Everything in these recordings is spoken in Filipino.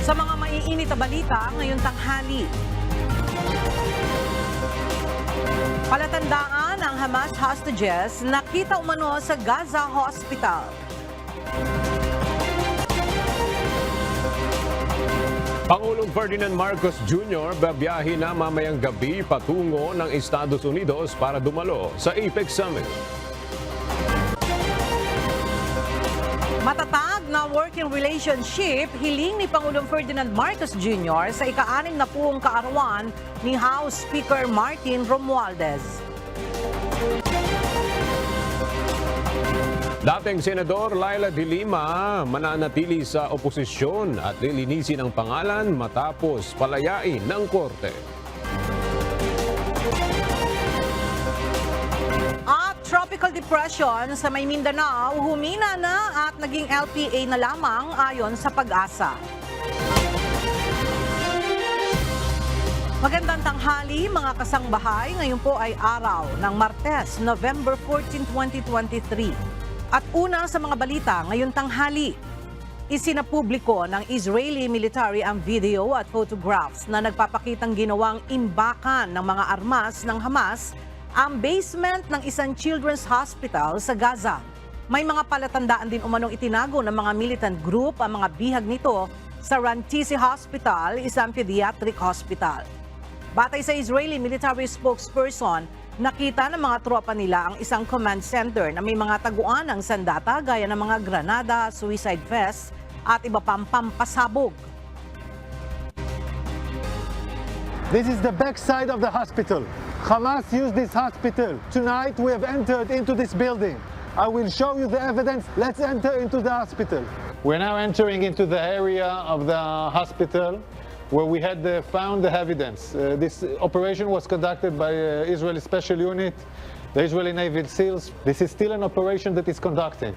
Sa mga maiinit na balita ngayong tanghali, palatandaan ang Hamas hostages nakita umano sa Gaza Hospital. Pangulong Ferdinand Marcos Jr. babiyahe na mamayang gabi patungo ng Estados Unidos para dumalo sa APEC Summit. Matatag na working relationship hiling ni Pangulong Ferdinand Marcos Jr. sa ika-60 kaarawan ni House Speaker Martin Romualdez. Dating Senador Laila de Lima mananatili sa oposisyon at lilinisin ang pangalan matapos palayain ng korte. At tropical depression sa may Mindanao humina na at naging LPA na lamang ayon sa Pag-asa. Magandang tanghali mga kasangbahay, ngayon po ay araw ng Martes, November 14, 2023. At una sa mga balita ngayong tanghali, isinapubliko ng Israeli military ang video at photographs na nagpapakitang ginawang imbakan ng mga armas ng Hamas ang basement ng isang children's hospital sa Gaza. May mga palatandaan din umanong itinago ng mga militant group ang mga bihag nito sa Rantisi Hospital, isang pediatric hospital. Batay sa Israeli military spokesperson, nakita ng mga tropa nila ang isang command center na may mga taguan ng sandata gaya ng mga granada, suicide vest at iba pang pampasabog. This is the backside of the hospital. Hamas used this hospital. Tonight we have entered into this building. I will show you the evidence. Let's enter into the hospital. We're now entering into the area of the hospital where we had found the evidence. This operation was conducted by Israeli Special Unit, the Israeli Navy SEALs. This is still an operation that is conducting.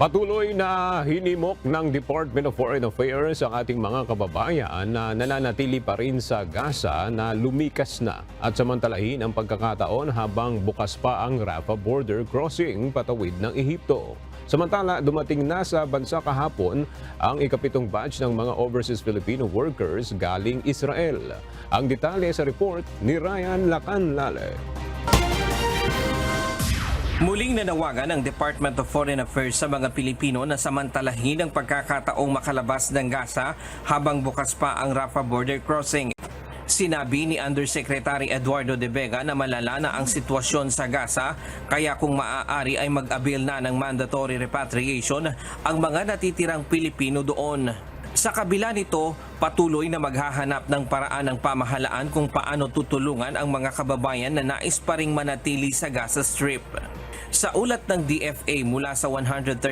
Patuloy na hinimok ng Department of Foreign Affairs ang ating mga kababayan na nananatili pa rin sa Gaza na lumikas na at samantalahin ang pagkakataon habang bukas pa ang Rafah border crossing patawid ng Ehipto. Samantala, dumating na sa bansa kahapon ang ika-7 batch ng mga overseas Filipino workers galing Israel. Ang detalye sa report ni Ryan Lacanlale. Muling nanawagan ng Department of Foreign Affairs sa mga Pilipino na samantalahin ang pagkakataong makalabas ng Gaza habang bukas pa ang Rafah border crossing. Sinabi ni Undersecretary Eduardo De Vega na malala na ang sitwasyon sa Gaza kaya kung maaari ay mag-avail na ng mandatory repatriation ang mga natitirang Pilipino doon. Sa kabila nito, patuloy na maghahanap ng paraan ng pamahalaan kung paano tutulungan ang mga kababayan na nais pa ring manatili sa Gaza Strip. Sa ulat ng DFA mula sa 137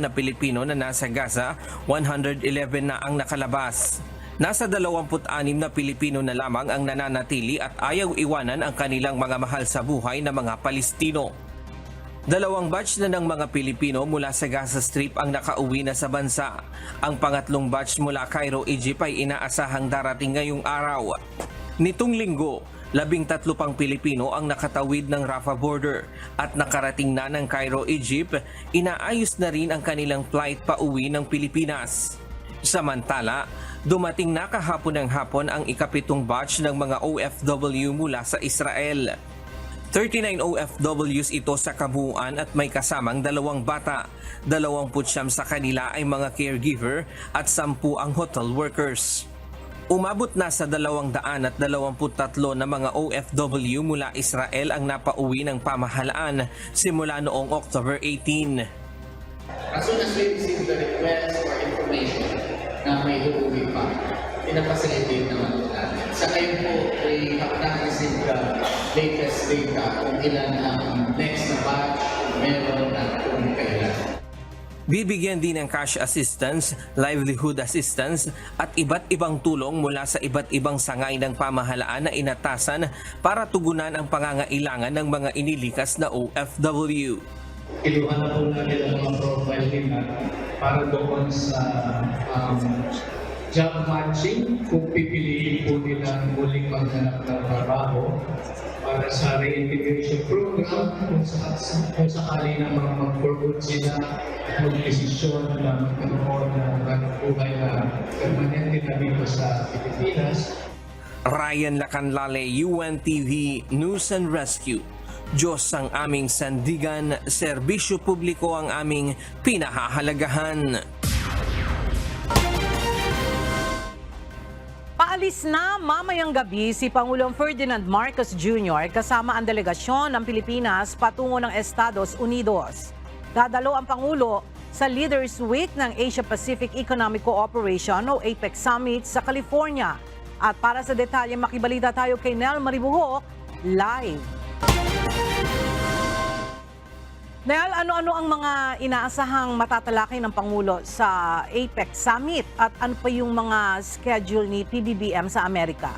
na Pilipino na nasa Gaza, 111 na ang nakalabas. Nasa 26 na Pilipino na lamang ang nananatili at ayaw iwanan ang kanilang mga mahal sa buhay na mga Palestino. 2 batch na ng mga Pilipino mula sa Gaza Strip ang nakauwi na sa bansa. Ang pangatlong batch mula Cairo, Egypt ay inaasahang darating ngayong araw. Nitong linggo, 13 pang Pilipino ang nakatawid ng Rafah border at nakarating na ng Cairo, Egypt. Inaayos na rin ang kanilang flight pauwi ng Pilipinas. Samantala, dumating na kahapon ng hapon ang ika-7 batch ng mga OFW mula sa Israel. 39 OFWs ito sa kabuuan at may kasamang 2 bata. 29 sa kanila ay mga caregiver at 10 ang hotel workers. Umabot na sa 223 na mga OFW mula Israel ang napauwi ng pamahalaan simula noong October 18. As soon as we receive the request for information na may uuwi pa, pinapacilitate naman po natin. Sa kayo po, we have not received the latest data kung ilan ang next na batch, meron na kung kailan. Bibigyan din ng cash assistance, livelihood assistance at iba't ibang tulong mula sa iba't ibang sangay ng pamahalaan na inatasan para tugunan ang pangangailangan ng mga inilikas na OFW. Kiluha na po natin ang mga profile nila para doon sa job matching kung pipiliin po nila muling maghanap ng trabaho para sa reintegration program kung sakali na mga mag-forward sila mag-desisyon na magkaroon ng buhay na permanente na dito sa Pilipinas. Ryan Lacanlale, UNTV News and Rescue. Diyos ang aming sandigan, serbisyo publiko ang aming pinahahalagahan. Paalis na mamayang gabi si Pangulong Ferdinand Marcos Jr. kasama ang delegasyon ng Pilipinas patungo ng Estados Unidos. Dadalo ang Pangulo sa Leaders Week ng Asia-Pacific Economic Cooperation o APEC Summit sa California. At para sa detalye, makibalita tayo kay Nel Maribuhok live. Nel, ano-ano ang mga inaasahang matatalakay ng Pangulo sa APEC Summit at ano pa yung mga schedule ni PBBM sa Amerika?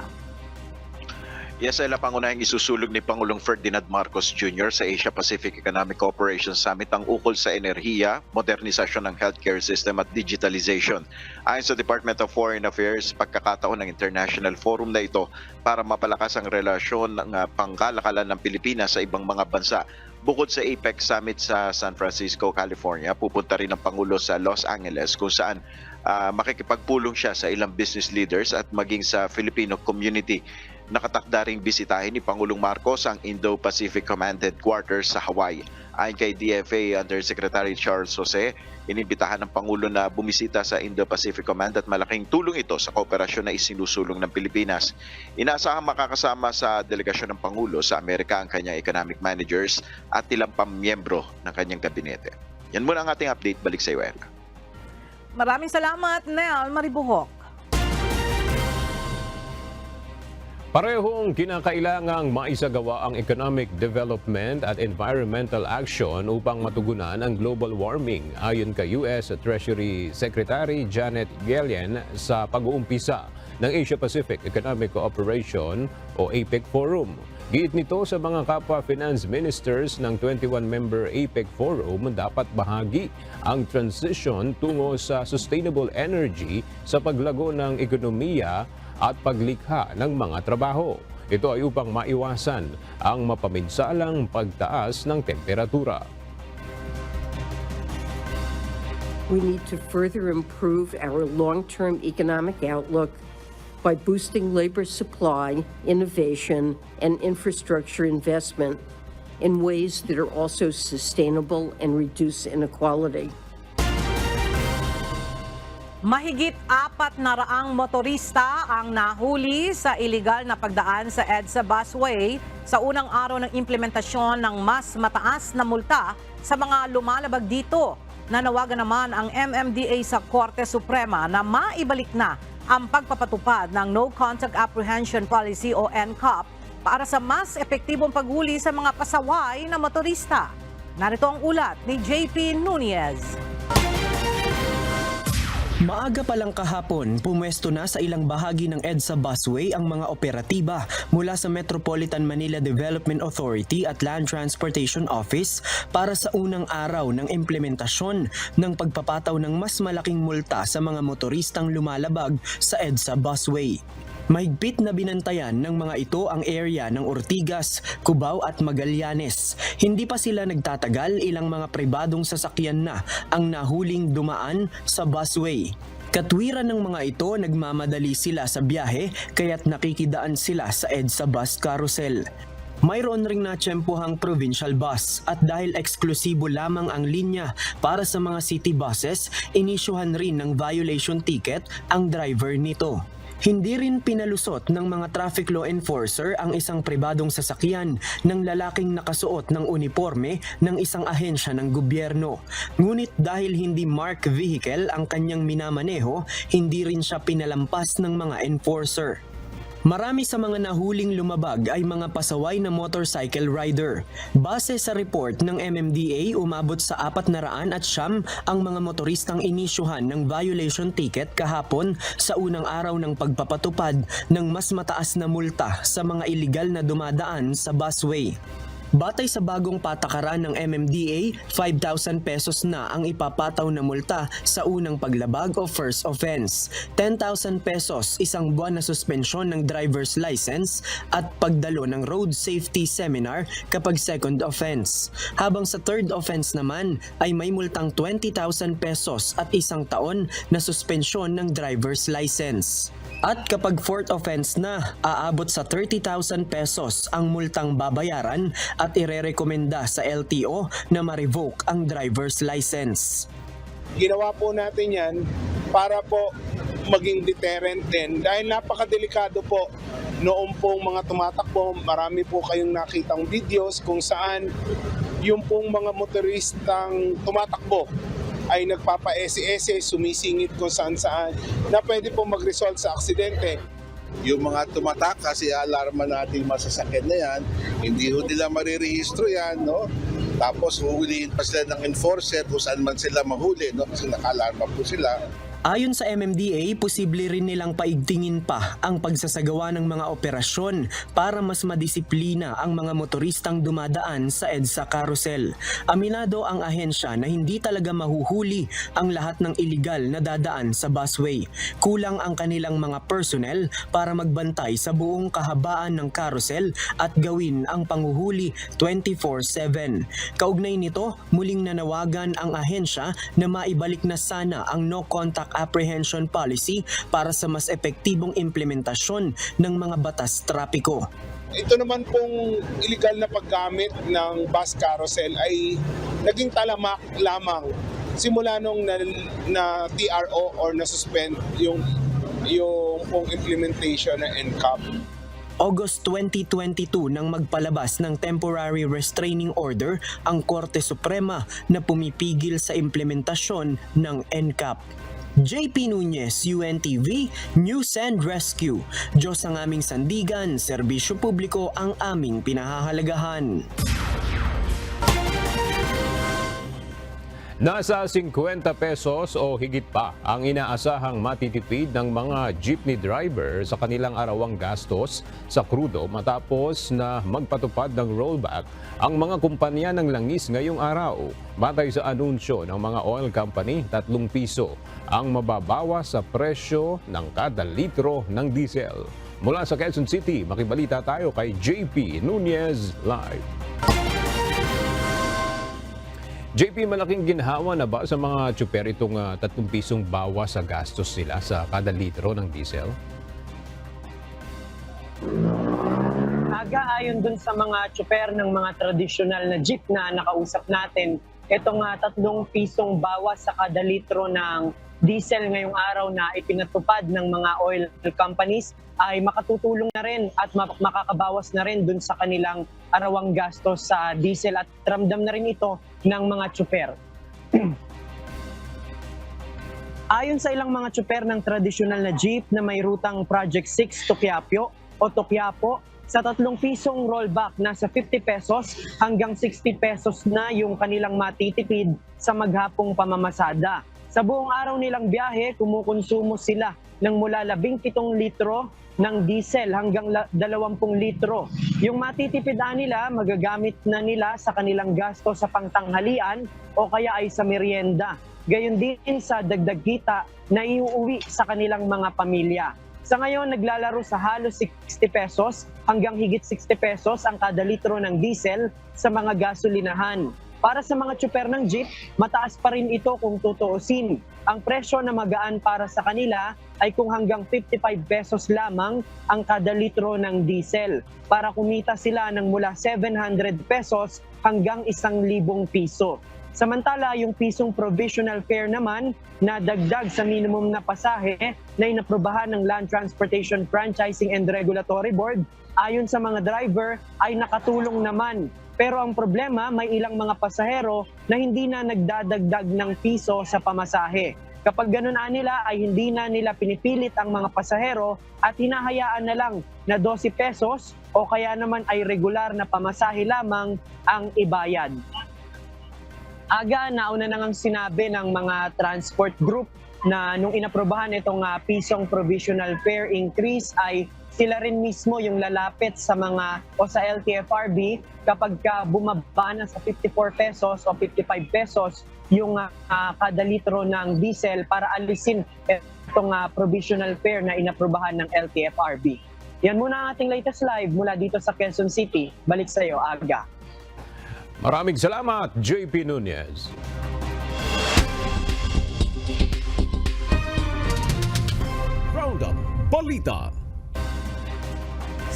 Yes, Ella, pangunahing isusulog ni Pangulong Ferdinand Marcos Jr. sa Asia-Pacific Economic Cooperation Summit ang ukol sa enerhiya, modernisasyon ng healthcare system at digitalization. Ayon sa Department of Foreign Affairs, pagkakataon ng international forum na ito para mapalakas ang relasyon ng pangkalakalan ng Pilipinas sa ibang mga bansa. Bukod sa APEC Summit sa San Francisco, California, pupunta rin ang Pangulo sa Los Angeles kung saan makikipagpulong siya sa ilang business leaders at maging sa Filipino community. Nakatakda ring bisitahin ni Pangulong Marcos ang Indo-Pacific Command Headquarters sa Hawaii. Ayon kay DFA Undersecretary Charles Jose, inimbitahan ng Pangulo na bumisita sa Indo-Pacific Command at malaking tulong ito sa kooperasyon na isinusulong ng Pilipinas. Inaasahang makakasama sa delegasyon ng Pangulo sa Amerika ang kanyang economic managers at ilang pamiyembro ng kanyang gabinete. Yan muna ang ating update. Balik sa iyo, Ella. Maraming salamat, Nel Maribuhok. Parehong kinakailangang maisagawa ang economic development at environmental action upang matugunan ang global warming, ayon kay US Treasury Secretary Janet Yellen sa pag-uumpisa ng Asia-Pacific Economic Cooperation o APEC Forum. Giit nito sa mga kapwa finance ministers ng 21-member APEC Forum, dapat bahagi ang transition tungo sa sustainable energy sa paglago ng ekonomiya at paglikha ng mga trabaho. Ito ay upang maiwasan ang mapaminsalang pagtaas ng temperatura. We need to further improve our long-term economic outlook by boosting labor supply, innovation, and infrastructure investment in ways that are also sustainable and reduce inequality. Mahigit 400 motorista ang nahuli sa iligal na pagdaan sa EDSA busway sa unang araw ng implementasyon ng mas mataas na multa sa mga lumalabag dito. Nanawagan naman ang MMDA sa Korte Suprema na maibalik na ang pagpapatupad ng No Contact Apprehension Policy o NCAP para sa mas epektibong paghuli sa mga pasaway na motorista. Narito ang ulat ni JP Nunez. Maaga pa lang kahapon, pumwesto na sa ilang bahagi ng EDSA busway ang mga operatiba mula sa Metropolitan Manila Development Authority at Land Transportation Office para sa unang araw ng implementasyon ng pagpapataw ng mas malaking multa sa mga motoristang lumalabag sa EDSA busway. Mahigpit na binantayan ng mga ito ang area ng Ortigas, Cubao at Magallanes. Hindi pa sila nagtatagal, ilang mga pribadong sasakyan na ang nahuling dumaan sa busway. Katwiran ng mga ito, nagmamadali sila sa biyahe kaya't nakikidaan sila sa EDSA bus carousel. Mayroon ring natsyempohang provincial bus at dahil eksklusibo lamang ang linya para sa mga city buses, inisyuhan rin ng violation ticket ang driver nito. Hindi rin pinalusot ng mga traffic law enforcer ang isang pribadong sasakyan ng lalaking nakasuot ng uniforme ng isang ahensya ng gobyerno. Ngunit dahil hindi marked vehicle ang kanyang minamaneho, hindi rin siya pinalampas ng mga enforcer. Marami sa mga nahuling lumabag ay mga pasaway na motorcycle rider. Base sa report ng MMDA, umabot sa 400 at siyam ang mga motoristang inisyuhan ng violation ticket kahapon sa unang araw ng pagpapatupad ng mas mataas na multa sa mga iligal na dumadaan sa busway. Batay sa bagong patakaran ng MMDA, 5,000 pesos na ang ipapataw na multa sa unang paglabag o first offense. 10,000 pesos isang buwan na suspensyon ng driver's license at pagdalo ng road safety seminar kapag second offense. Habang sa third offense naman ay may multang 20,000 pesos at isang taon na suspensyon ng driver's license. At kapag fourth offense na, aabot sa 30,000 pesos ang multang babayaran at irerekomenda sa LTO na ma-revoke ang driver's license. Ginawa po natin yan para po maging deterrent din dahil napakadelikado po noong pong mga tumatakbo. Marami po kayong nakitang videos kung saan yung pong mga motoristang tumatakbo ay nagpapa-ese-ese, sumisingit kung saan-saan na pwede po mag-result sa aksidente. Yung mga tumatakas, i-alarma natin masasakyan na yan, hindi ho nila marirehistro yan, no? Tapos huhulihin pa sila ng enforcer kung saan man sila mahuli, no? Kasi naka-alarma po sila. Ayon sa MMDA, posible rin nilang paigtingin pa ang pagsasagawa ng mga operasyon para mas madisiplina ang mga motoristang dumadaan sa EDSA carousel. Aminado ang ahensya na hindi talaga mahuhuli ang lahat ng iligal na dadaan sa busway. Kulang ang kanilang mga personnel para magbantay sa buong kahabaan ng carousel at gawin ang panghuhuli 24/7. Kaugnay nito, muling nanawagan ang ahensya na maibalik na sana ang no contact apprehension policy para sa mas epektibong implementasyon ng mga batas trapiko. Ito naman pong illegal na paggamit ng bus carousel ay naging talamak lamang simula nung na TRO or na-suspend yung pong implementation ng NCAP. August 2022 nang magpalabas ng temporary restraining order ang Korte Suprema na pumipigil sa implementasyon ng NCAP. JP Nunez, UNTV, News and Rescue. Diyos ang aming sandigan, serbisyo publiko ang aming pinahahalagahan. Nasa 50 pesos o higit pa ang inaasahang matitipid ng mga jeepney driver sa kanilang arawang gastos sa krudo matapos na magpatupad ng rollback ang mga kumpanya ng langis ngayong araw. Batay sa anunsyo ng mga oil company, 3 piso ang mababawas sa presyo ng kada litro ng diesel. Mula sa Quezon City, makibalita tayo kay JP Nunez Live. JP, malaking ginhawa na ba sa mga tsuper itong 3 pisong bawas sa gastos nila sa kada litro ng diesel? Ayon dun sa mga tsuper ng mga tradisyonal na jeep na nakausap natin, itong 3 pisong bawas sa kada litro ng diesel ngayong araw na ipinatupad ng mga oil companies ay makatutulong na rin at makakabawas na rin dun sa kanilang arawang gastos sa diesel at ramdam na rin ito ng mga tsuper. Ayon sa ilang mga tsuper ng tradisyonal na jeep na may rutang Project 6 to Quiapo o to Quiapo, sa 3 pisong rollback, nasa 50 pesos hanggang 60 pesos na yung kanilang matitipid sa maghapong pamamasada. Sa buong araw nilang biyahe, kumukonsumo sila ng mula 17 litro ng diesel hanggang 20 litro. Yung matitipid nila, magagamit na nila sa kanilang gasto sa pangtanghalian o kaya ay sa merienda. Gayon din sa dagdag kita na iuuwi sa kanilang mga pamilya. Sa ngayon, naglalaro sa halos 60 pesos hanggang higit 60 pesos ang kada litro ng diesel sa mga gasolinahan. Para sa mga tsuper ng jeep, mataas pa rin ito kung tutuusin. Ang presyo na magaan para sa kanila ay kung hanggang 55 pesos lamang ang kada litro ng diesel. Para kumita sila ng mula 700 pesos hanggang 1,000 piso. Samantala, yung pisong provisional fare naman na dagdag sa minimum na pasahe na inaprobahan ng Land Transportation Franchising and Regulatory Board, ayon sa mga driver ay nakatulong naman. Pero ang problema, may ilang mga pasahero na hindi na nagdadagdag ng piso sa pamasahe. Kapag ganun nila ay hindi na nila pinipilit ang mga pasahero at hinahayaan na lang na 12 pesos o kaya naman ay regular na pamasahe lamang ang ibayad. Nauna na ngang sinabi ng mga transport group na nung inaprobahan itong pisong provisional fare increase ay sila rin mismo yung lalapit sa mga o sa LTFRB kapag bumaba na sa 54 pesos o 55 pesos yung kada litro ng diesel para alisin itong provisional fare na inaprubahan ng LTFRB. Yan muna ang ating latest live mula dito sa Quezon City. Balik sa iyo, Aga. Maraming salamat, JP Nunez. Roundup Balita.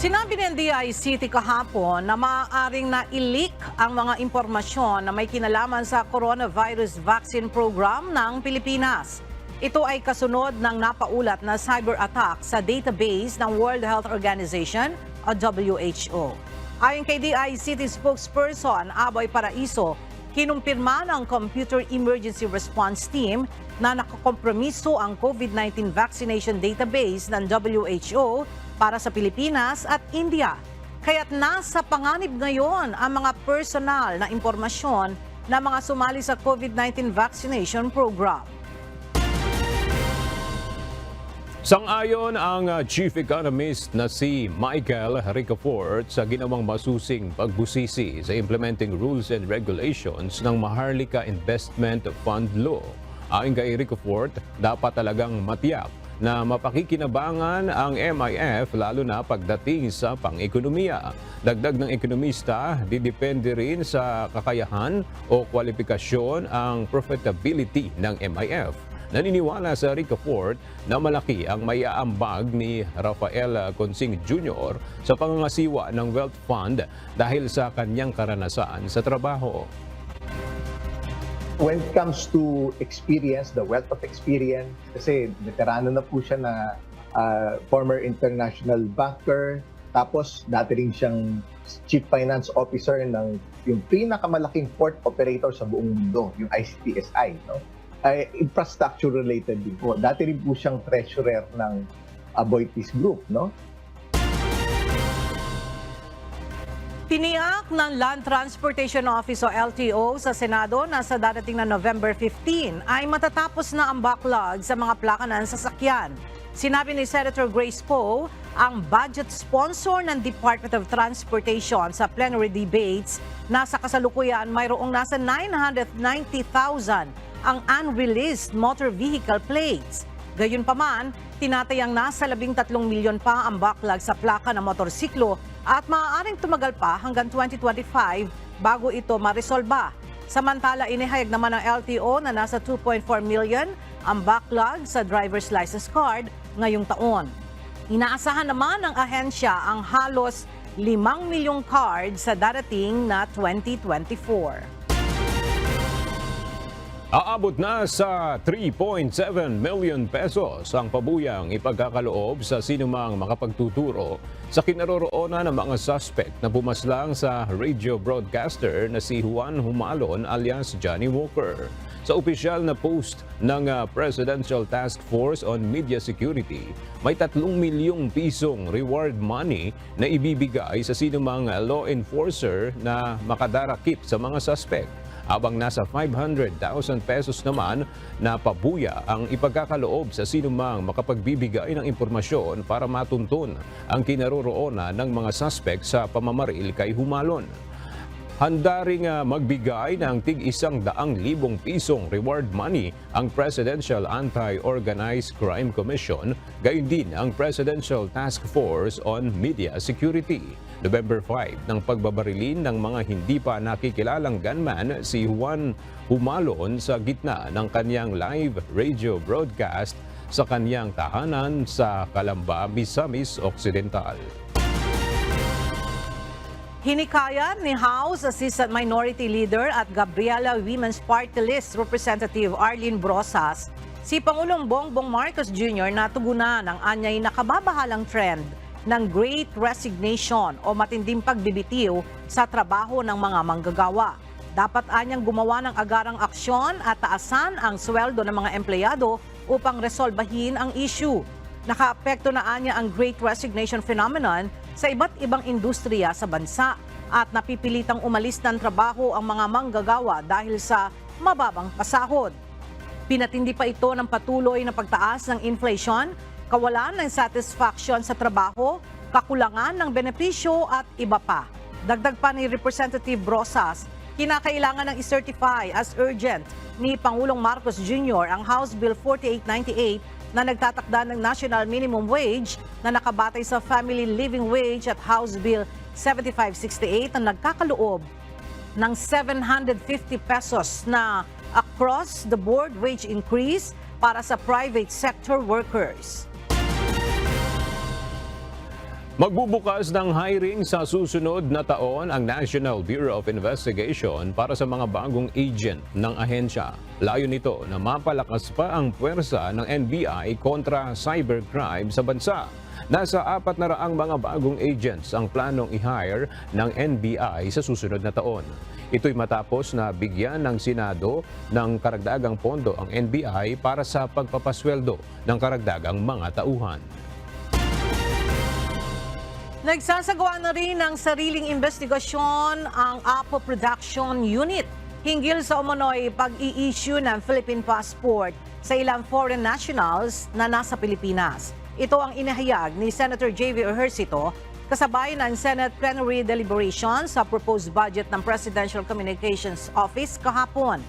Sinabi ng DICT kahapon na maaaring na-leak ang mga impormasyon na may kinalaman sa coronavirus vaccine program ng Pilipinas. Ito ay kasunod ng napaulat na cyber attack sa database ng World Health Organization o WHO. Ayon kay DICT spokesperson Aboy Paraiso, kinumpirma ng Computer Emergency Response Team na nakakompromiso ang COVID-19 vaccination database ng WHO para sa Pilipinas at India. Kaya't nasa panganib ngayon ang mga personal na impormasyon na mga sumali sa COVID-19 vaccination program. Sang-ayon ang Chief Economist na si Michael Ricafort sa ginawang masusing pagbusisi sa implementing rules and regulations ng Maharlika Investment Fund Law. Ayon kay Ricafort, dapat talagang matiyak na mapakikinabangan ang MIF lalo na pagdating sa pang-ekonomiya. Dagdag ng ekonomista, didepende rin sa kakayahan o kwalifikasyon ang profitability ng MIF. Naniniwala sa Ricafort na malaki ang maiaambag ni Rafael Consing Jr. sa pangangasiwa ng Wealth Fund dahil sa kanyang karanasan sa trabaho. When it comes to experience, the wealth of experience, kasi veterano na po siya na former international banker, tapos dati rin siyang Chief Finance Officer ng yung pinakamalaking port operator sa buong mundo, yung ICTSI, no? Infrastructure related din po. Dati rin po siyang treasurer ng Aboitiz Group, no? Tiniyak ng Land Transportation Office o LTO sa Senado na sa darating na November 15 ay matatapos na ang backlog sa mga plaka ng sasakyan. Sinabi ni Senator Grace Poe, ang budget sponsor ng Department of Transportation sa plenary debates na sa kasalukuyan mayroong nasa 990,000 ang unreleased motor vehicle plates. Gayunpaman, tinatayang nasa 13 milyon pa ang backlog sa plaka ng motorsiklo at maaaring tumagal pa hanggang 2025 bago ito maresolba. Samantala, inihayag naman ng LTO na nasa 2.4 million ang backlog sa driver's license card ngayong taon. Inaasahan naman ng ahensya ang halos 5 milyong card sa darating na 2024. Aabot na sa 3.7 million pesos ang pabuyang ipagkakaloob sa sinumang makapagtuturo sa kinaroroonan ng mga suspect na pumaslang sa radio broadcaster na si Juan Humalon alias Johnny Walker. Sa opisyal na post ng Presidential Task Force on Media Security, may 3 milyong pisong reward money na ibibigay sa sinumang law enforcer na makadarakip sa mga suspect. Habang nasa 500,000 pesos naman na pabuya ang ipagkakaloob sa sinumang makapagbibigay ng impormasyon para matuntun ang kinaroroonan ng mga suspect sa pamamaril kay Humalon. Handa ring magbigay ng tig-100,000 pisong reward money ang Presidential Anti-Organized Crime Commission, gayon din ang Presidential Task Force on Media Security. November 5 ng pagbabarilin ng mga hindi pa nakikilalang gunman si Juan Humalon sa gitna ng kanyang live radio broadcast sa kanyang tahanan sa Calamba, Misamis Occidental. Hinikayat ni House Assistant Minority Leader at Gabriela Women's Party List Representative Arlene Brosas si Pangulong Bongbong Marcos Jr. na tugunan ang anyay nakababahalang trend ng Great Resignation o matinding pagbibitiw sa trabaho ng mga manggagawa. Dapat anyang gumawa ng agarang aksyon at taasan ang sweldo ng mga empleyado upang resolbahin ang issue. Nakaapekto na anya ang Great Resignation phenomenon sa iba't ibang industriya sa bansa at napipilitang umalis ng trabaho ang mga manggagawa dahil sa mababang pasahod. Pinatindi pa ito ng patuloy na pagtaas ng inflation, kawalan ng satisfaction sa trabaho kakulangan ng benepisyo at iba pa. Dagdag pa ni Representative Brosas, kinakailangan ng i-certify as urgent ni Pangulong Marcos Jr. ang House Bill 4898 na nagtatakda ng national minimum wage na nakabatay sa family living wage at House Bill 7568 na nagkakaloob ng 750 pesos na across-the-board wage increase para sa private sector workers. Magbubukas ng hiring sa susunod na taon ang National Bureau of Investigation para sa mga bagong agent ng ahensya. Layo nito na mapalakas pa ang puwersa ng NBI kontra cybercrime sa bansa. Nasa 400 mga bagong agents ang planong i-hire ng NBI sa susunod na taon. Ito'y matapos na bigyan ng Senado ng karagdagang pondo ang NBI para sa pagpapasweldo ng karagdagang mga tauhan. Nagsasagawa na rin ng sariling investigasyon ang Apo Production Unit hinggil sa umano'y pag-i-issue ng Philippine passport sa ilang foreign nationals na nasa Pilipinas. Ito ang inahayag ni Senator J.V. Ejercito kasabay ng Senate Plenary Deliberations sa proposed budget ng Presidential Communications Office kahapon.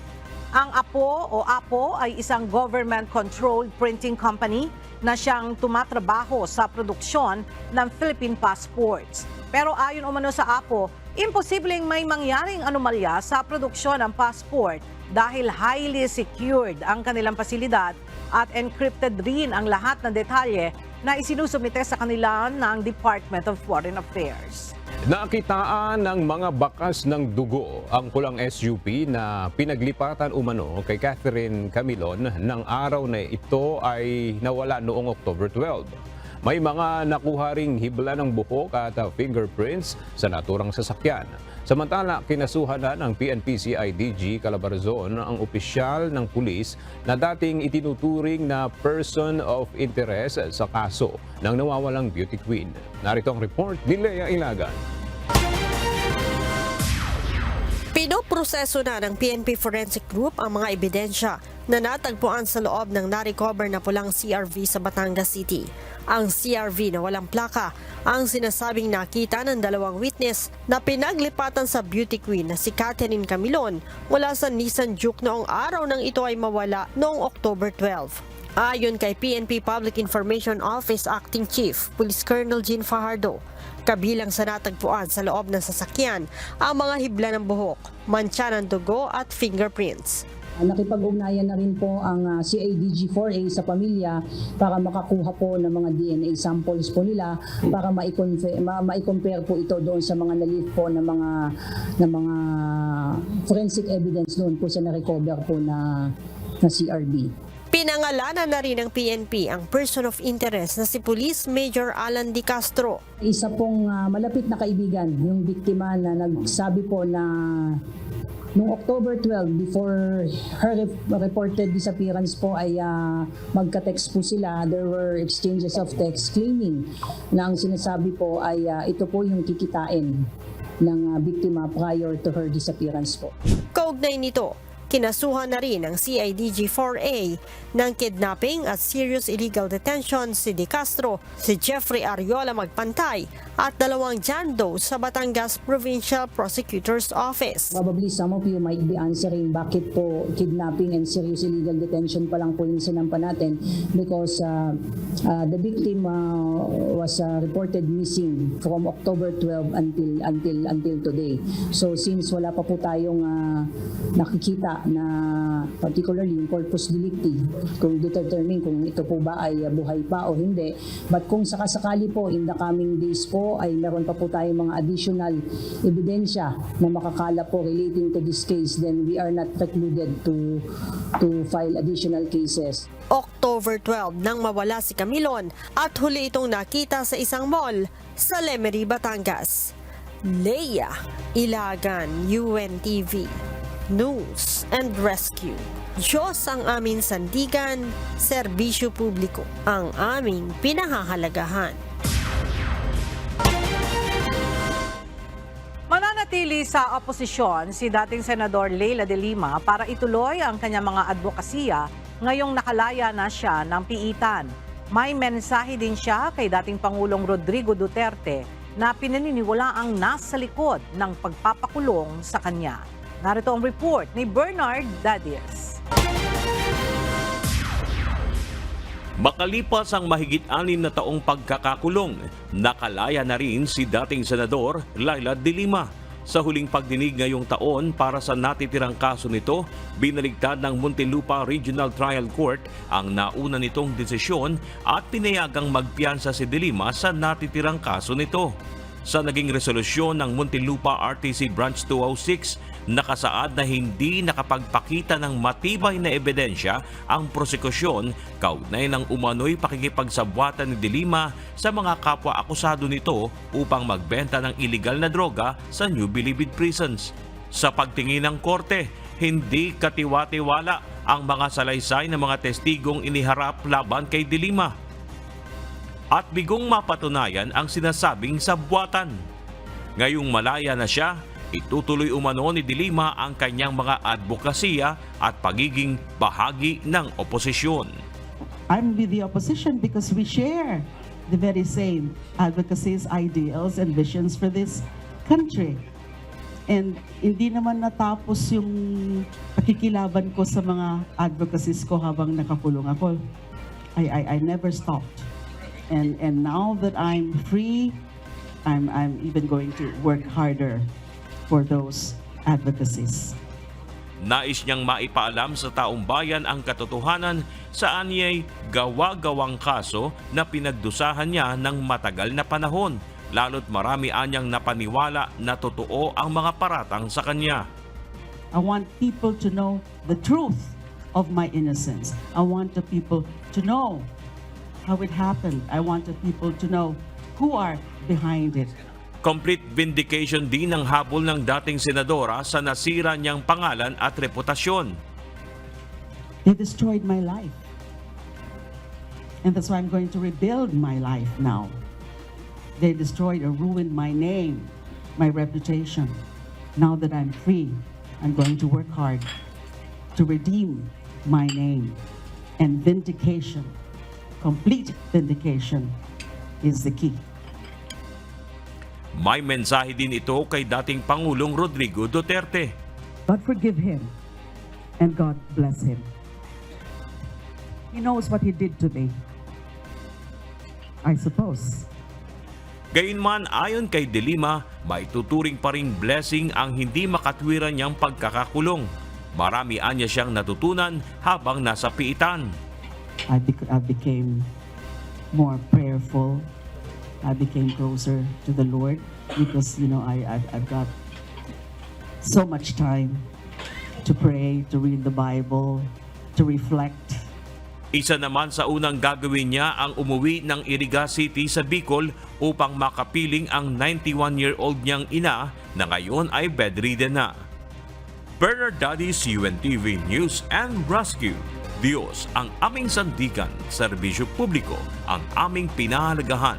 Ang APO ay isang government-controlled printing company na siyang tumatrabaho sa produksyon ng Philippine passports. Pero ayon umano sa APO, imposibleng may mangyaring anomalya sa produksyon ng passport dahil highly secured ang kanilang pasilidad at encrypted rin ang lahat ng detalye na isinusumite sa kanila ng Department of Foreign Affairs. Nakitaan ng mga bakas ng dugo ang pulang SUP na pinaglipatan umano kay Catherine Camilon ng araw na ito ay nawala noong October 12. May mga nakuha ring hibla ng buhok at fingerprints sa naturang sasakyan. Samantala, kinasuhan na ng PNP-CIDG Calabarzon ang opisyal ng pulis na dating itinuturing na person of interest sa kaso ng nawawalang beauty queen. Narito ang report ni Lea Ilagan. Pinoproseso na ng PNP Forensic Group ang mga ebidensya na natagpuan sa loob ng na-recover na pulang CRV sa Batangas City. Ang CRV na walang plaka ang sinasabing nakita ng dalawang witness na pinaglipatan sa beauty queen na si Catherine Camilon mula sa Nissan Juke noong araw nang ito ay mawala noong October 12. Ayon kay PNP Public Information Office Acting Chief, Police Colonel Jean Fajardo, kabilang sa natagpuan sa loob ng sasakyan ang mga hibla ng buhok, mantsa ng dugo at fingerprints. Nakipag-ugnayan na rin po ang CIDG-4A sa pamilya para makakuha po ng mga DNA samples po nila para ma-compare po ito doon sa mga na-leave po ng mga forensic evidence doon po sa na-recover po na CRB. Pinangalanan na rin ng PNP ang person of interest na si Police Major Alan Di Castro. Isa pong malapit na kaibigan, yung biktima na nagsabi po na noong October 12, before her reported disappearance po ay magka-text po sila. There were exchanges of text claiming na ang sinasabi po ay ito po yung kikitain ng biktima prior to her disappearance po. Kaugnay nito, kinasuhan na rin ng CIDG-4A ng kidnapping at serious illegal detention si Di Castro, si Jeffrey Ariola Magpantay at 2 John Doe sa Batangas Provincial Prosecutor's Office. Probably some of you might be answering bakit po kidnapping and serious illegal detention pa lang po yung sinampa natin because the victim was reported missing from October 12 until today. So since wala pa po tayong nakikita na particularly yung corpus delicti, kung determine kung ito po ba ay buhay pa o hindi. But kung sakasakali po in the coming days po ay meron pa po tayong mga additional ebidensya na makakala po relating to this case, then we are not precluded to file additional cases. October 12 nang mawala si Camilon at huli itong nakita sa isang mall sa Lemery, Batangas. Lea Ilagan, UNTV. News and Rescue. Diyos ang aming sandigan, serbisyo publiko ang aming pinahahalagahan. Mananatili sa oposisyon si dating Senador Leila de Lima para ituloy ang kanyang mga advokasya ngayong nakalaya na siya ng piitan. May mensahe din siya kay dating Pangulong Rodrigo Duterte na pinaniniwalaang nasa likod ng pagpapakulong sa kanya. Narito ang report ni Bernard Dadies. Makalipas ang mahigit 6 na taong pagkakakulong, nakalaya na rin si dating Senador Laila de Lima. Sa huling pagdinig ngayong taon para sa natitirang kaso nito, binaligtad ng Muntinlupa Regional Trial Court ang nauna nitong desisyon at pinayagang magpiyansa si de Lima sa natitirang kaso nito. Sa naging resolusyon ng Muntinlupa RTC Branch 206, nakasaad na hindi nakapagpakita ng matibay na ebidensya ang prosekusyon kaugnay ng umano'y pakikipagsabwatan ni de Lima sa mga kapwa-akusado nito upang magbenta ng iligal na droga sa New Bilibid prisons. Sa pagtingin ng korte, hindi katiwa-tiwala ang mga salaysay ng mga testigong iniharap laban kay de Lima at bigong mapatunayan ang sinasabing sabwatan. Ngayong malaya na siya, itutuloy umano ni de Lima ang kanyang mga advokasya at pagiging bahagi ng oposisyon. I'm with the opposition because we share the very same advocacies, ideals, and visions for this country. And hindi naman natapos yung pakikilaban ko sa mga advocacies ko habang nakakulong ako. I never stopped. And now that I'm free, I'm even going to work harder for those advocacies. Nais niyang maipaalam sa taong bayan ang katotohanan sa anyay gawa-gawang kaso na pinagdusahan niya ng matagal na panahon, lalo't marami anyang napaniwala na totoo ang mga paratang sa kanya. I want people to know the truth of my innocence. I want the people to know how it happened. I want the people to know who are behind it. Complete vindication din ang habol ng dating senadora sa nasira niyang pangalan at reputasyon. They destroyed my life. And that's why I'm going to rebuild my life now. They destroyed or ruined my name, my reputation. Now that I'm free, I'm going to work hard to redeem my name. And vindication, complete vindication, is the key. May mensahe din ito kay dating Pangulong Rodrigo Duterte. God forgive him and God bless him. He knows what he did to me, I suppose. Gayunman, ayon kay de Lima, may tuturing pa ring blessing ang hindi makatwiran niyang pagkakakulong. Marami anya siyang natutunan habang nasa piitan. I became more prayerful. I became closer to the Lord because, I've got so much time to pray, to read the Bible, to reflect. Isa naman sa unang gagawin niya ang umuwi ng Iriga City sa Bicol upang makapiling ang 91-year-old niyang ina na ngayon ay bedridden na. Bernard Dadies, UNTV News and Rescue. Diyos ang aming sandigan, serbisyo publiko ang aming pinahalagahan.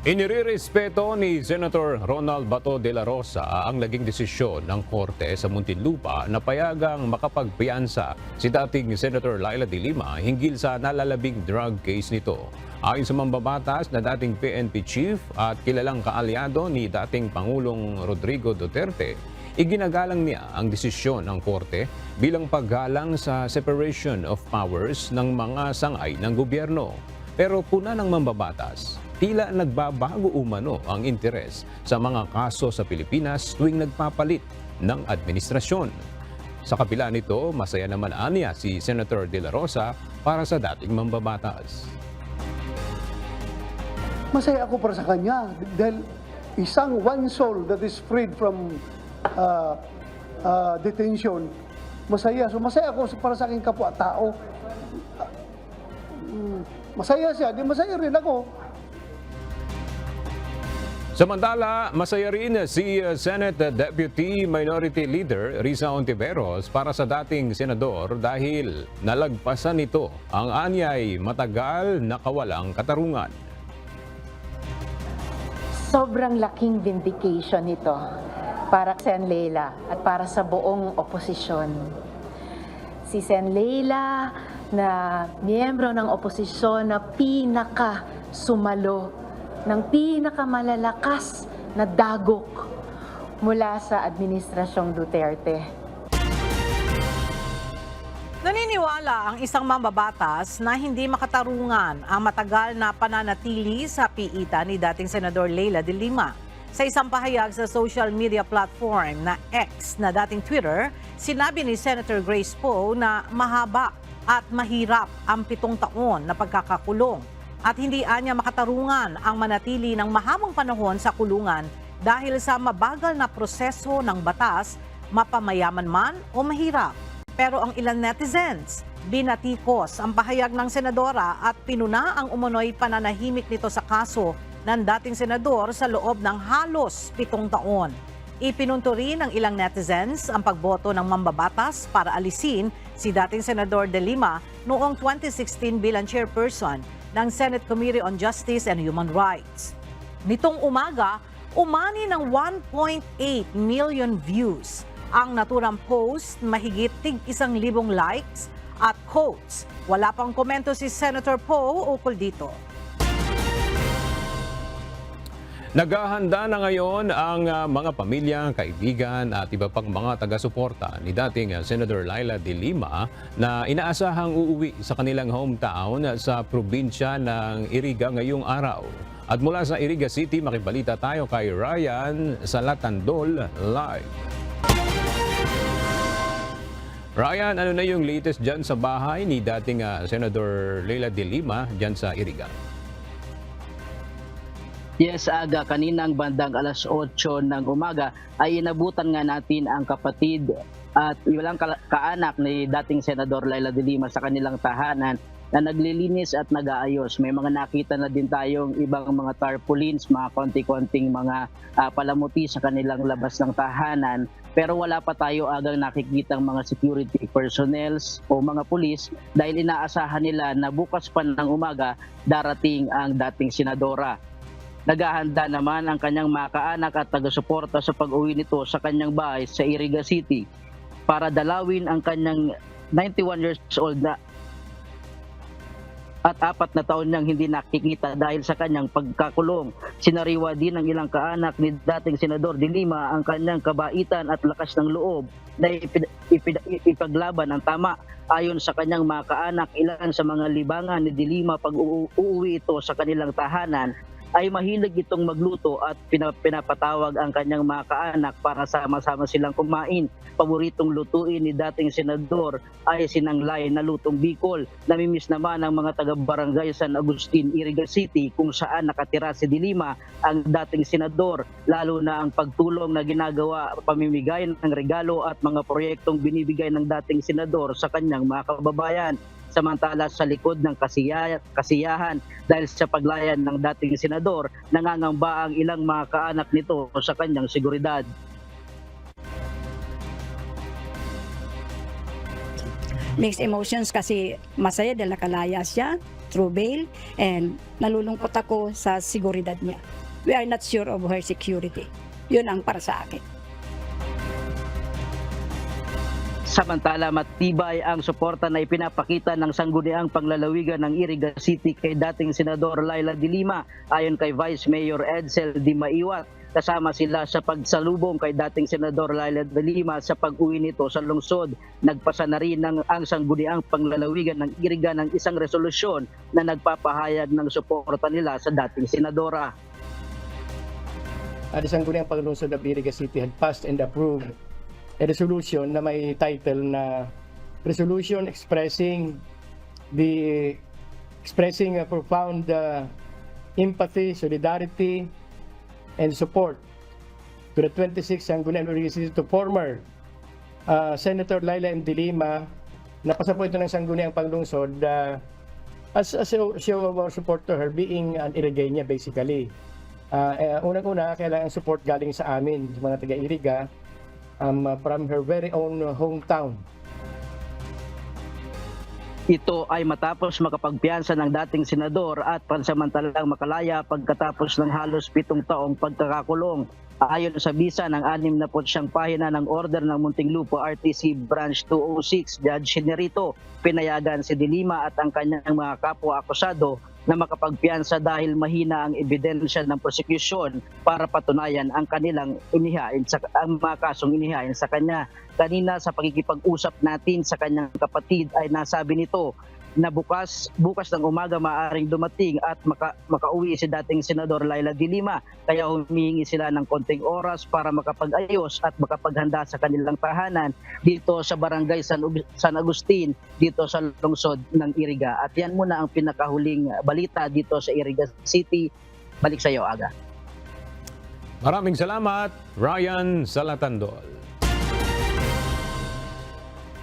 Inirerespeto ni Senator Ronald Bato de la Rosa ang naging desisyon ng Korte sa Muntinlupa na payagang makapagpiyansa si dating Senator Laila de Lima hinggil sa nalalabing drug case nito. Ayon sa mambabatas na dating PNP chief at kilalang kaalyado ni dating Pangulong Rodrigo Duterte, iginagalang niya ang desisyon ng Korte bilang paggalang sa separation of powers ng mga sangay ng gobyerno. Pero puna ng mambabatas, tila nagbabago umano ang interes sa mga kaso sa Pilipinas tuwing nagpapalit ng administrasyon. Sa kabila nito, masaya naman aniya si Senator De La Rosa para sa dating mambabatas. Masaya ako para sa kanya dahil isang one soul that is freed from detention, masaya. So masaya ako para sa aking kapwa-tao. Masaya siya, di masaya rin ako. Samantala, masaya rin si Senate Deputy Minority Leader Risa Hontiveros para sa dating senador dahil nalagpasan nito ang anyay matagal na kawalang katarungan. Sobrang laking vindication nito para sa Leila at para sa buong oposisyon. si Sen Leila na miyembro ng oposisyon na sumalo ng pinakamalalakas na dagok mula sa Administrasyong Duterte. Naniniwala ang isang mambabatas na hindi makatarungan ang matagal na pananatili sa piita ni dating Senador Leila de Lima. Sa isang pahayag sa social media platform na X na dating Twitter, sinabi ni Senator Grace Poe na mahaba at mahirap ang 7 taon na pagkakakulong at hindi anya makatarungan ang manatili ng mahabang panahon sa kulungan dahil sa mabagal na proseso ng batas, mapamayaman man o mahirap. Pero ang ilang netizens, binatikos ang pahayag ng senadora at pinuna ang umunoy pananahimik nito sa kaso ng dating senador sa loob ng halos 7 taon. Ipinunto rin ng ilang netizens ang pagboto ng mambabatas para alisin si dating Senador de Lima noong 2016 bilang chairperson ng Senate Committee on Justice and Human Rights. Nitong umaga, umani ng 1.8 million views ang naturang post, mahigit 1,000 likes at quotes. Wala pang komento si Senator Poe ukol dito. Naghahanda na ngayon ang mga pamilya, kaibigan at iba pang mga taga-suporta ni dating Senator Leila de Lima na inaasahang uuwi sa kanilang hometown sa probinsya ng Iriga ngayong araw. At mula sa Iriga City, makibalita tayo kay Ryan Salatandol live. Ryan, ano na yung latest dyan sa bahay ni dating Senator Leila de Lima dyan sa Iriga? Yes, Aga, kaninang bandang alas 8 ng umaga ay inabutan nga natin ang kapatid at ilang kaanak ni dating Senador Leila de Lima sa kanilang tahanan na naglilinis at nag-aayos. May mga nakita na din tayong ibang mga tarpaulins, mga konti-konting mga palamuti sa kanilang labas ng tahanan. Pero wala pa tayo agang nakikitang mga security personnel o mga pulis dahil inaasahan nila na bukas pa ng umaga darating ang dating senadora. Naghahanda naman ang kanyang mga kaanak at taga-suporta sa pag-uwi nito sa kanyang bahay sa Iriga City para dalawin ang kanyang 91 years old na at 4 na taon niyang hindi nakikita dahil sa kanyang pagkakulong. Sinariwa din ng ilang kaanak ni dating Senador de Lima ang kanyang kabaitan at lakas ng loob na ipaglaban ang tama. Ayon sa kanyang mga kaanak, ilan sa mga libangan ni de Lima pag uuwi ito sa kanilang tahanan ay mahilig itong magluto at pinapatawag ang kanyang mga kaanak para sama-sama silang kumain. Paboritong lutuin ni dating senador ay sinanglay na lutong Bicol. Namimiss naman ang mga taga-barangay San Agustin, Iriga City kung saan nakatira si de Lima ang dating senador. Lalo na ang pagtulong na ginagawa, pamimigay ng regalo at mga proyektong binibigay ng dating senador sa kanyang mga kababayan. Samantala sa likod ng kasiyahan dahil sa paglayan ng dating senador, nangangamba ang ilang mga kaanak nito sa kanyang seguridad. Mixed emotions kasi masaya dahil nakalaya siya through bail and nalulungkot ako sa seguridad niya. We are not sure of her security. Yun ang para sa akin. Samantala, matibay ang suporta na ipinapakita ng sangguniang panglalawigan ng Iriga City kay dating Senador Leila de Lima. Ayon kay Vice Mayor Edsel Di Maiwat, kasama sila sa pagsalubong kay dating Senador Leila de Lima sa pag-uwi nito sa lungsod. Nagpasa na rin ang sangguniang panglalawigan ng Iriga ng isang resolusyon na nagpapahayag ng suporta nila sa dating senadora. The sangguniang panglungsod of Iriga City had passed and approved a resolution na may title na Resolution expressing a profound empathy, solidarity, and support to the 26th Sangguniang Iriga to former Senator Leila de Lima. Napasa po ito ng Sangguniang Panglungsod as a show of our support to her being an Irigueña basically. Unang-una, kailangan support galing sa amin, sa mga taga-Iriga, from her very own hometown. Ito ay matapos makapagpiyansa ng dating senador at pansamantalang makalaya pagkatapos ng halos 7 taong pagkakakulong. Ayon sa bisa ng 69 pahina ng order ng Muntinlupa RTC Branch 206, Judge Generito, pinayagan si De Lima at ang kanyang mga kapwa-akusado na makapagpiyansa dahil mahina ang ebidensya ng prosecution para patunayan ang kanilang ang mga kasong inihain sa kanya. Kanina sa pagkikipag-usap natin sa kanyang kapatid ay nasabi nito na bukas ng umaga maaaring dumating at makauwi si dating Senador Laila De Lima. Kaya humihingi sila ng konting oras para makapag-ayos at makapaghanda sa kanilang tahanan dito sa Barangay San Agustin, dito sa lungsod ng Iriga. At yan muna ang pinakahuling balita dito sa Iriga City. Balik sa iyo, Aga. Maraming salamat, Ryan Salatandol.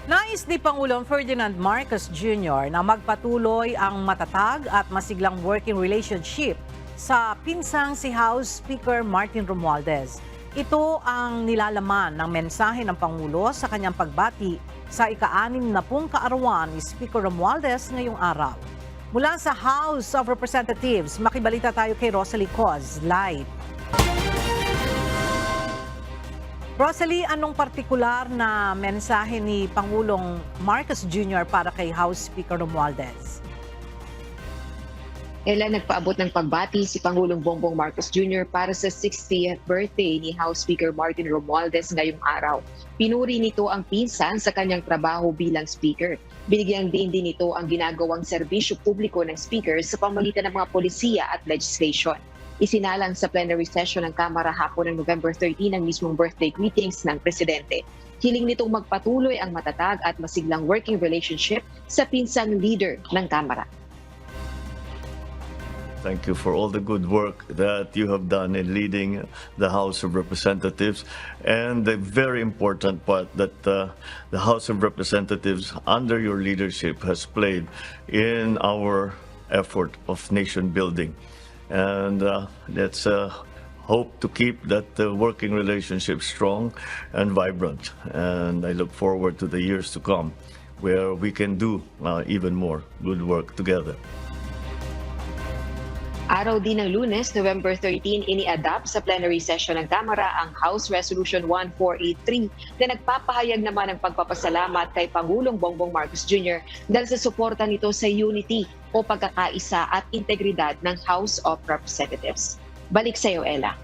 Nais ni Pangulong Ferdinand Marcos Jr. na magpatuloy ang matatag at masiglang working relationship sa pinsang si House Speaker Martin Romualdez. Ito ang nilalaman ng mensahe ng Pangulo sa kanyang pagbati sa ika-60 kaarawan ni Speaker Romualdez ngayong araw. Mula sa House of Representatives, makibalita tayo kay Rosalie Coz, live. Rosalie, anong partikular na mensahe ni Pangulong Marcos Jr. para kay House Speaker Romualdez? Ella, nagpaabot ng pagbati si Pangulong Bongbong Marcos Jr. para sa 60th birthday ni House Speaker Martin Romualdez ngayong araw. Pinuri nito ang pinsan sa kanyang trabaho bilang speaker. Binigyang diin din nito ang ginagawang serbisyo publiko ng speaker sa pamamagitan ng mga polisiya at legislation. Isinalang sa plenary session ng Kamara hapon ng November 13 ang mismong birthday greetings ng Presidente. Hiling nitong magpatuloy ang matatag at masiglang working relationship sa pinsang leader ng Kamara. Thank you for all the good work that you have done in leading the House of Representatives and the very important part that the House of Representatives under your leadership has played in our effort of nation building. And let's hope to keep that working relationship strong and vibrant. And I look forward to the years to come where we can do even more good work together. Araw din ng Lunes, November 13, ini-adapt sa plenary session ng Kamara ang House Resolution 1483 na nagpapahayag naman ng pagpapasalamat kay Pangulong Bongbong Marcos Jr. dahil sa suporta nito sa unity o pagkakaisa at integridad ng House of Representatives. Balik sa iyo, Ella.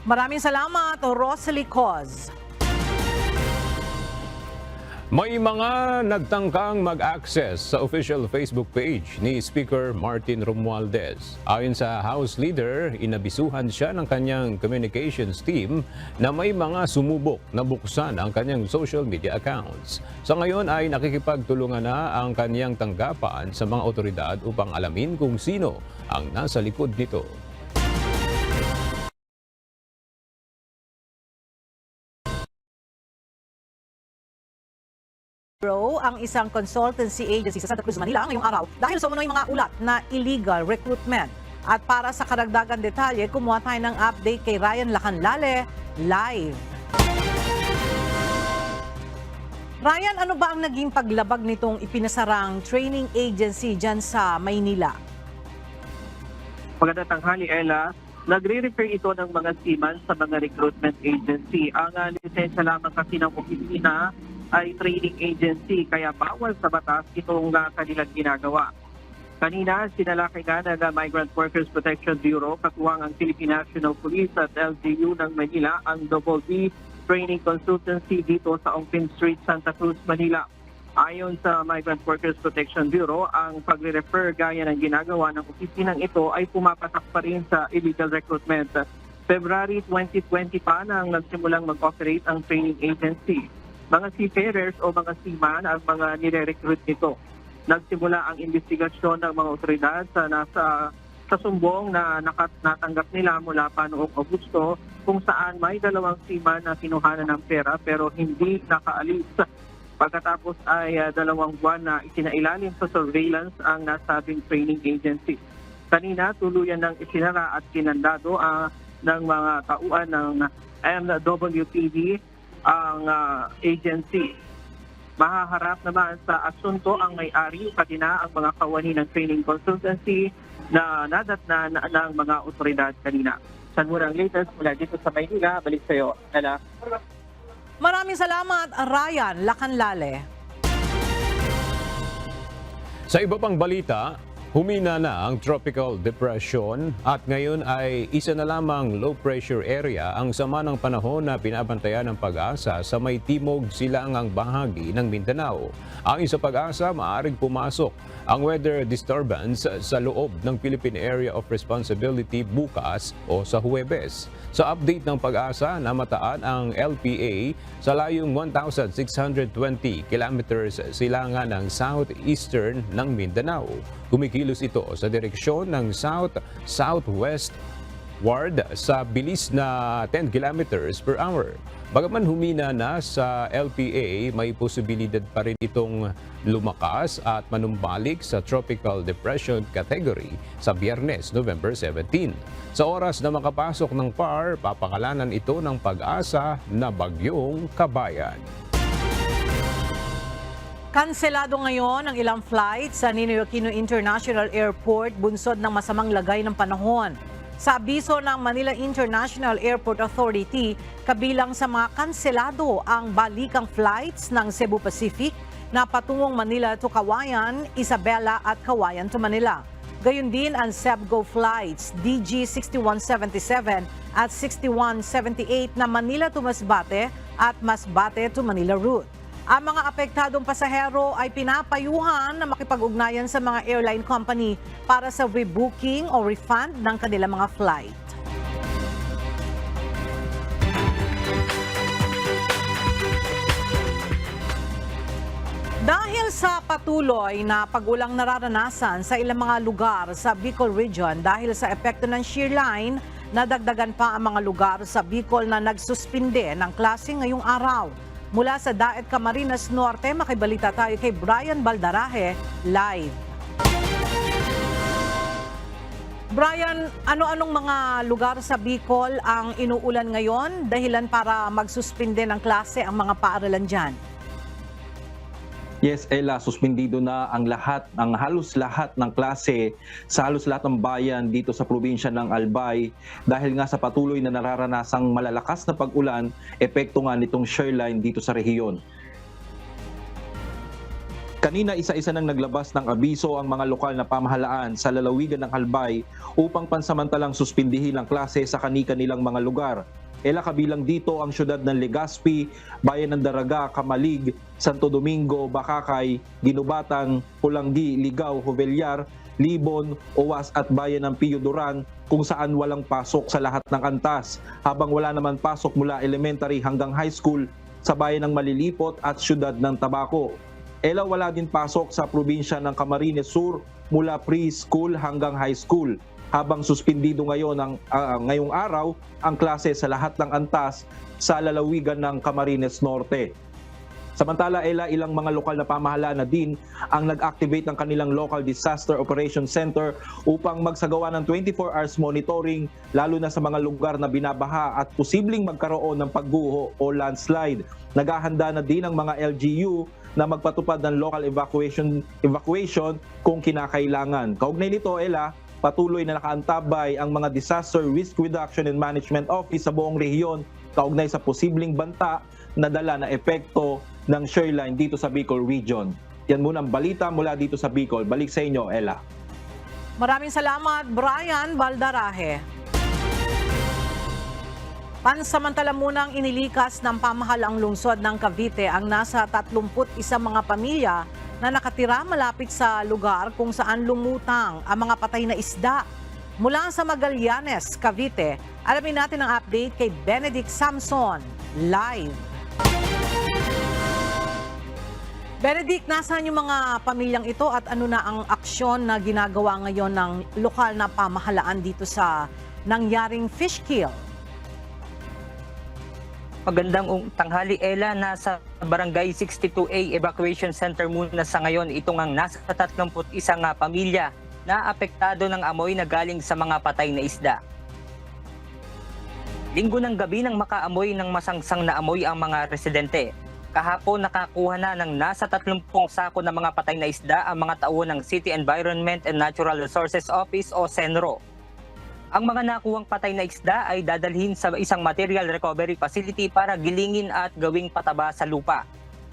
Maraming salamat, Rosalie Coz. May mga nagtangkang mag-access sa official Facebook page ni Speaker Martin Romualdez. Ayon sa House Leader, inabisuhan siya ng kanyang communications team na may mga sumubok na buksan ang kanyang social media accounts. Sa ngayon ay nakikipagtulungan na ang kanyang tanggapan sa mga otoridad upang alamin kung sino ang nasa likod nito. Ang isang consultancy agency sa Santa Cruz, Manila ngayong araw dahil sa umano'y mga ulat na illegal recruitment. At para sa karagdagan detalye, kumuha tayo ng update kay Ryan Lacanlale, live. Ryan, ano ba ang naging paglabag nitong ipinasarang training agency dyan sa Maynila? Magandang tanghali, Ella. Nagre-refer ito ng mga seaman sa mga recruitment agency. Ang lisensya lamang kasi ng opisina ay training agency, kaya bawal sa batas itong kanilang ginagawa. Kanina, sinalaki nga ng Migrant Workers Protection Bureau, katuwang ang Philippine National Police at LGU ng Manila, ang Double B Training Consultancy dito sa Ongpin Street, Santa Cruz, Manila. Ayon sa Migrant Workers Protection Bureau, ang pagre-refer gaya ng ginagawa ng opisinang ito ay pumapatak pa rin sa illegal recruitment. February 2020 pa nang nagsimulang mag-operate ang training agency. Mga seafarers o mga seaman ang mga nire-recruit nito. Nagsimula ang investigasyon ng mga otoridad sa sumbong na natanggap nila mula pa noong Agosto, kung saan may 2 seaman na kinuhanan ng pera pero hindi nakaalis. Pagkatapos ay 2 buwan na isinailalim sa surveillance ang nasabing training agency. Kanina, tuluyan ng isinara at kinandado ng mga tauhan ng MWPD ang agency. Mahaharap naman sa asunto ang may-ari pati na ang mga kawani ng training consultancy na nadatnan ng mga otoridad kanina. Yan muna ang latest mula dito sa Maynila. Balik sa iyo, Ella. Maraming salamat, Ryan Lacanlale. Sa iba pang balita, humina na ang tropical depression at ngayon ay isa na lamang low pressure area ang sama ng panahon na binabantayan ng Pag-asa sa may timog silangang bahagi ng Mindanao. Ayon sa Pag-asa, maaaring pumasok ang weather disturbance sa loob ng Philippine Area of Responsibility bukas o sa Huwebes. Sa update ng Pag-asa, namataan ang LPA sa layong 1,620 kilometers silangan ng southeastern ng Mindanao. Kumikilos ito sa direksyon ng south-southwest ward sa bilis na 10 kilometers per hour. Bagaman humina na sa LPA, may posibilidad pa rin itong lumakas at manumbalik sa tropical depression category sa Biyernes, November 17. Sa oras na makapasok ng PAR, papangalanan ito ng Pag-asa na Bagyong Kabayan. Kanselado ngayon ang ilang flights sa Ninoy Aquino International Airport bunsod ng masamang lagay ng panahon. Sa abiso ng Manila International Airport Authority, kabilang sa mga kanselado ang balikang flights ng Cebu Pacific na patungong Manila to Kawayan, Isabela at Kawayan to Manila. Gayun din ang Cebgo flights DG 6177 at 6178 na Manila to Masbate at Masbate to Manila route. Ang mga apektadong pasahero ay pinapayuhan na makipag-ugnayan sa mga airline company para sa rebooking o refund ng kanilang mga flight. Dahil sa patuloy na pag-ulang nararanasan sa ilang mga lugar sa Bicol Region dahil sa epekto ng shear line, nadagdagan pa ang mga lugar sa Bicol na nagsuspinde ng klase ngayong araw. Mula sa Daet Camarines Norte, makibalita tayo kay Brian Baldaraje live. Brian, ano-anong mga lugar sa Bicol ang inuulan ngayon dahilan para magsuspinde ng klase ang mga paaralan dyan? Yes, Ella, suspendido na ang halos lahat ng klase sa halos lahat ng bayan dito sa probinsya ng Albay dahil nga sa patuloy na nararanasang malalakas na pag-ulan, epekto nga nitong shear line dito sa rehiyon. Kanina isa-isa nang naglabas ng abiso ang mga lokal na pamahalaan sa lalawigan ng Albay upang pansamantalang suspindihin ang klase sa kani-kanilang mga lugar. Ela kabilang dito ang syudad ng Legazpi, Bayan ng Daraga, Kamalig, Santo Domingo, Bakakay, Ginubatan, Pulanggi, Ligao, Jovellar, Libon, Owas at Bayan ng Pio Duran kung saan walang pasok sa lahat ng antas, habang wala naman pasok mula elementary hanggang high school sa Bayan ng Malilipot at syudad ng Tabaco. Ela wala din pasok sa probinsya ng Camarines Sur mula preschool hanggang high school, habang suspindido ngayong araw ang klase sa lahat ng antas sa lalawigan ng Camarines Norte. Samantala, ilang mga lokal na pamahalaan na din ang nag-activate ng kanilang Local Disaster Operations Center upang magsagawa ng 24 hours monitoring lalo na sa mga lugar na binabaha at posibleng magkaroon ng pagguho o landslide. Naghahanda na din ang mga LGU na magpatupad ng local evacuation kung kinakailangan. Kaugnay nito, patuloy na nakaantabay ang mga Disaster Risk Reduction and Management Office sa buong rehiyon kaugnay sa posibleng banta na dala na epekto ng shear line dito sa Bicol Region. Yan muna ang balita mula dito sa Bicol. Balik sa inyo, Ella. Maraming salamat, Brian Baldaraje. Pansamantala munang inilikas ng pamahalaang lungsod ng Cavite ang nasa 31 mga pamilya na nakatira malapit sa lugar kung saan lumutang ang mga patay na isda. Mula sa Magallanes, Cavite, alamin natin ang update kay Benedict Samson, live. Benedict, nasaan yung mga pamilyang ito at ano na ang aksyon na ginagawa ngayon ng lokal na pamahalaan dito sa nangyaring fish kill? Magandang tanghali, Ella. Nasa Barangay 62A Evacuation Center muna sa ngayon. Ito ngang nasa 31 pamilya na apektado ng amoy na galing sa mga patay na isda. Linggo ng gabi nang makaamoy ng masangsang na amoy ang mga residente. Kahapon nakakuha na ng nasa 30 sako ng mga patay na isda ang mga tauhan ng City Environment and Natural Resources Office o CENRO. Ang mga nakuwang patay na isda ay dadalhin sa isang material recovery facility para gilingin at gawing pataba sa lupa.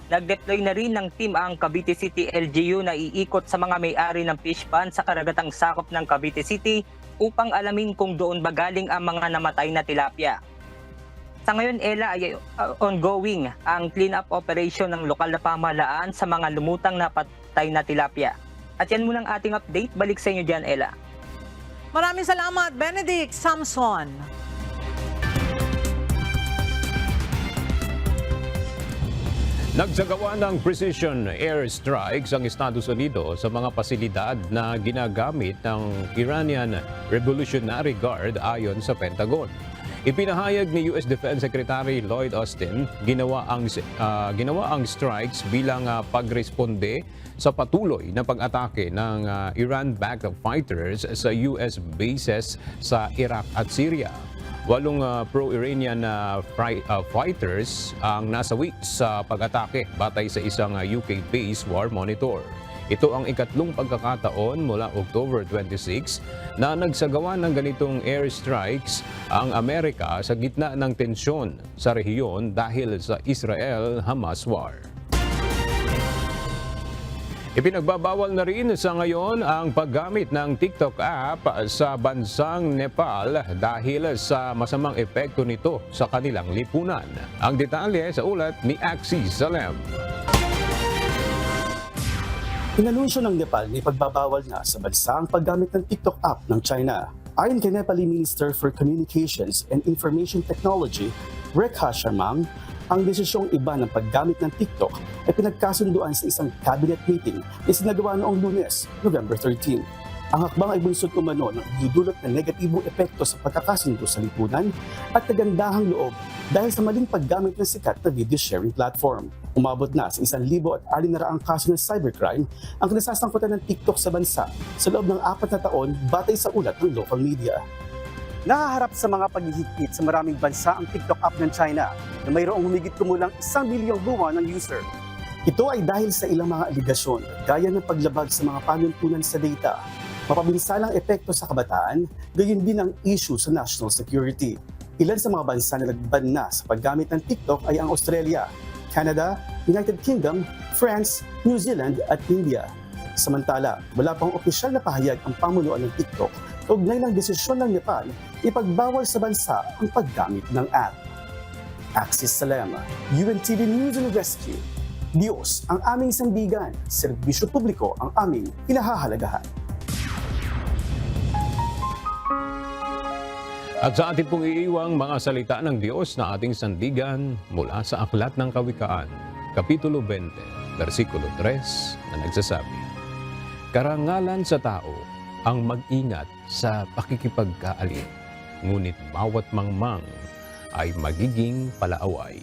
Nag-deploy na rin ng team ang Cavite City LGU na iikot sa mga may-ari ng fish pond sa karagatang sakop ng Cavite City upang alamin kung doon ba galing ang mga namatay na tilapia. Sa ngayon, Ella, ay ongoing ang clean-up operation ng lokal na pamahalaan sa mga lumutang na patay na tilapia. At yan muna ang ating update. Balik sa inyo dyan, Ella. Maraming salamat, Benedict Samson. Nagsagawa ng precision airstrikes ang Estados Unidos sa mga pasilidad na ginagamit ng Iranian Revolutionary Guard ayon sa Pentagon. Ipinahayag ni US Defense Secretary Lloyd Austin, ginawa ang strikes bilang pagresponde sa patuloy na pag-atake ng Iran-backed fighters sa US bases sa Iraq at Syria. 8 pro-Iranian fighters ang nasawi sa pag-atake batay sa isang UK-based war monitor. Ito ang ikatlong pagkakataon mula October 26 na nagsagawa ng ganitong airstrikes ang Amerika sa gitna ng tensyon sa rehiyon dahil sa Israel-Hamas war. Ipinagbabawal na rin sa ngayon ang paggamit ng TikTok app sa bansang Nepal dahil sa masamang epekto nito sa kanilang lipunan. Ang detalye sa ulat ni Axie Salem. Inanunsyo ng Nepal na ipagbabawal na sa bansa ang paggamit ng TikTok app ng China. Ayon kay Nepali Minister for Communications and Information Technology, Rekha Sharma, ang desisyong iba ng paggamit ng TikTok ay pinagkasunduan sa isang cabinet meeting na sinagawa noong Lunes, November 13. Ang hakbang ay bunsod umano ng dudulot na negatibong epekto sa pagkakasundo sa lipunan at kagandahang loob dahil sa maling paggamit ng sikat na video sharing platform. Umabot na sa 1,600 kaso ng cybercrime ang kinasasangkutan ng TikTok sa bansa sa loob ng 4 na taon batay sa ulat ng local media. Nahaharap sa mga paghihigpit sa maraming bansa ang TikTok app ng China na mayroong humigit kumulang 1 bilyong buwan ng user. Ito ay dahil sa ilang mga aligasyon gaya ng paglabag sa mga panuntunan sa data, mapabinsalang epekto sa kabataan, gayon din ang issue sa national security. Ilan sa mga bansa na nagban na sa paggamit ng TikTok ay ang Australia, Canada, United Kingdom, France, New Zealand at India. Samantala, wala pang opisyal na pahayag ang pamunuan ng TikTok kaugnay ng desisyon ng Nepal ipagbawal sa bansa ang paggamit ng app. Axis Salem, UNTV News and Rescue. Diyos ang aming sandigan, serbisyo publiko ang aming pinahahalagahan. At sa ating pong iiwang mga salita ng Diyos na ating sandigan mula sa Aklat ng Kawikaan, Kapitulo 20, versikulo 3 na nagsasabi, "Karangalan sa tao ang mag-ingat sa pakikipagkaalin, ngunit bawat mangmang ay magiging palaaway."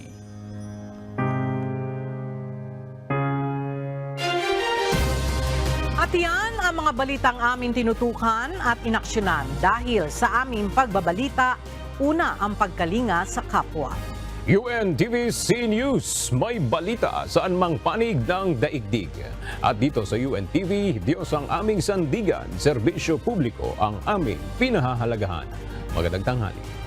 At yan ang mga balitang amin tinutukan at inaksyonan dahil sa aming pagbabalita, una ang pagkalinga sa kapwa. UNTV-C News, may balita saan mang panig ng daigdig. At dito sa UNTV, Diyos ang aming sandigan, serbisyo publiko ang aming pinahahalagahan. Magandang tanghali.